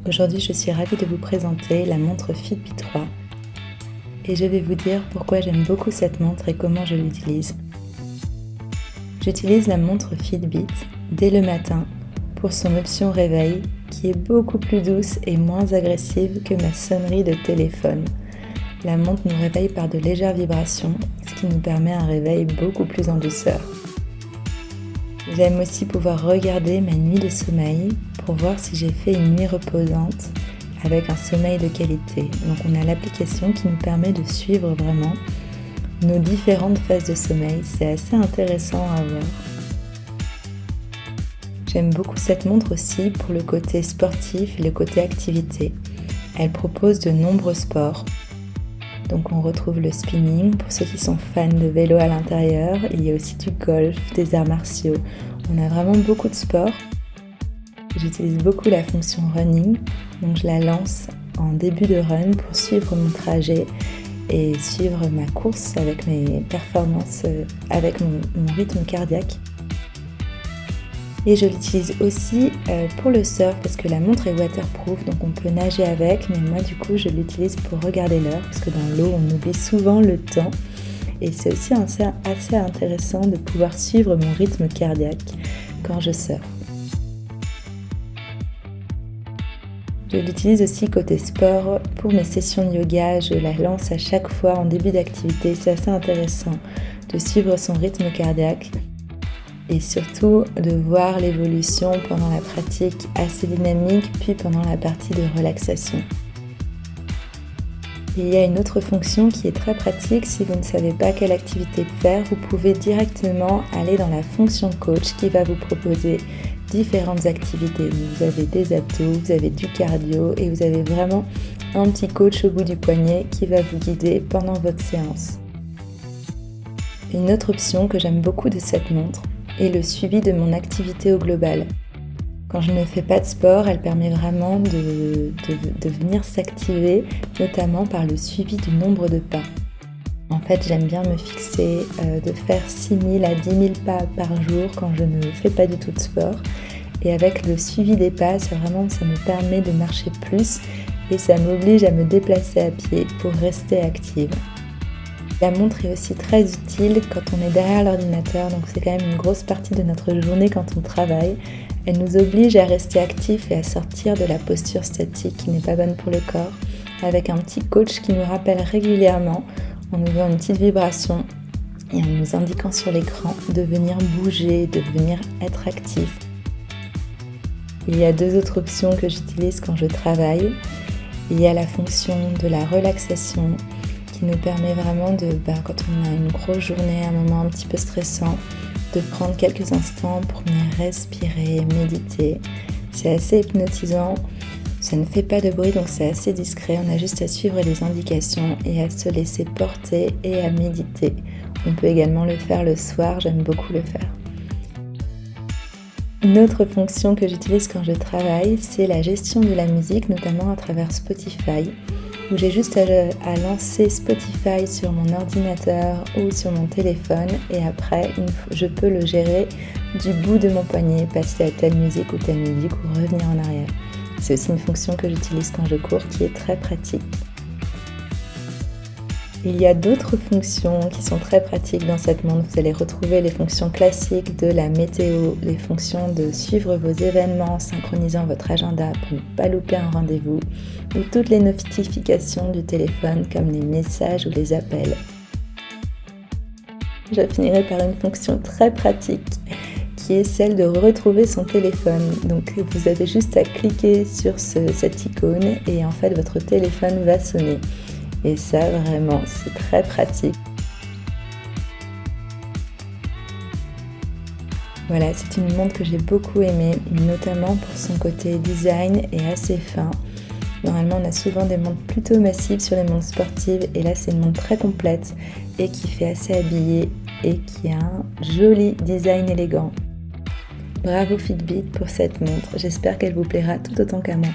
Aujourd'hui, je suis ravie de vous présenter la montre Fitbit 3 et je vais vous dire pourquoi j'aime beaucoup cette montre et comment je l'utilise. J'utilise la montre Fitbit dès le matin pour son option réveil qui est beaucoup plus douce et moins agressive que ma sonnerie de téléphone. La montre nous réveille par de légères vibrations, ce qui nous permet un réveil beaucoup plus en douceur. J'aime aussi pouvoir regarder ma nuit de sommeil pour voir si j'ai fait une nuit reposante avec un sommeil de qualité. Donc on a l'application qui nous permet de suivre vraiment nos différentes phases de sommeil. C'est assez intéressant à voir. J'aime beaucoup cette montre aussi pour le côté sportif et le côté activité. Elle propose de nombreux sports. Donc on retrouve le spinning pour ceux qui sont fans de vélo à l'intérieur. Il y a aussi du golf, des arts martiaux. On a vraiment beaucoup de sports. J'utilise beaucoup la fonction running. Donc je la lance en début de run pour suivre mon trajet et suivre ma course avec mes performances, avec mon rythme cardiaque. Et je l'utilise aussi pour le surf parce que la montre est waterproof, donc on peut nager avec, mais moi du coup je l'utilise pour regarder l'heure parce que dans l'eau on oublie souvent le temps et c'est aussi assez intéressant de pouvoir suivre mon rythme cardiaque quand je surfe. Je l'utilise aussi côté sport pour mes sessions de yoga, je la lance à chaque fois en début d'activité, c'est assez intéressant de suivre son rythme cardiaque. Et surtout de voir l'évolution pendant la pratique assez dynamique, puis pendant la partie de relaxation. Et il y a une autre fonction qui est très pratique, si vous ne savez pas quelle activité faire, vous pouvez directement aller dans la fonction coach qui va vous proposer différentes activités. Vous avez des abdos, vous avez du cardio et vous avez vraiment un petit coach au bout du poignet qui va vous guider pendant votre séance. Une autre option que j'aime beaucoup de cette montre, et le suivi de mon activité au global. Quand je ne fais pas de sport, elle permet vraiment de venir s'activer, notamment par le suivi du nombre de pas. En fait, j'aime bien me fixer de faire 6 000 à 10 000 pas par jour quand je ne fais pas du tout de sport. Et avec le suivi des pas, ça me permet de marcher plus et ça m'oblige à me déplacer à pied pour rester active. La montre est aussi très utile quand on est derrière l'ordinateur, donc c'est quand même une grosse partie de notre journée quand on travaille. Elle nous oblige à rester actif et à sortir de la posture statique qui n'est pas bonne pour le corps, avec un petit coach qui nous rappelle régulièrement, en nous faisant une petite vibration et en nous indiquant sur l'écran de venir bouger, de venir être actif. Il y a deux autres options que j'utilise quand je travaille. Il y a la fonction de la relaxation, qui nous permet vraiment quand on a une grosse journée, un moment un petit peu stressant, de prendre quelques instants pour venir respirer, méditer. C'est assez hypnotisant, ça ne fait pas de bruit donc c'est assez discret, on a juste à suivre les indications et à se laisser porter et à méditer. On peut également le faire le soir, j'aime beaucoup le faire. Une autre fonction que j'utilise quand je travaille, c'est la gestion de la musique, notamment à travers Spotify, où j'ai juste à lancer Spotify sur mon ordinateur ou sur mon téléphone et après je peux le gérer du bout de mon poignet, passer à telle musique ou revenir en arrière. C'est aussi une fonction que j'utilise quand je cours qui est très pratique. Il y a d'autres fonctions qui sont très pratiques dans cette montre. Vous allez retrouver les fonctions classiques de la météo, les fonctions de suivre vos événements en synchronisant votre agenda pour ne pas louper un rendez-vous, ou toutes les notifications du téléphone comme les messages ou les appels. Je finirai par une fonction très pratique qui est celle de retrouver son téléphone. Donc vous avez juste à cliquer sur cette icône et en fait votre téléphone va sonner. Et ça, vraiment, c'est très pratique. Voilà, c'est une montre que j'ai beaucoup aimée, notamment pour son côté design et assez fin. Normalement, on a souvent des montres plutôt massives sur les montres sportives, et là, c'est une montre très complète et qui fait assez habillée et qui a un joli design élégant. Bravo Fitbit pour cette montre, j'espère qu'elle vous plaira tout autant qu'à moi.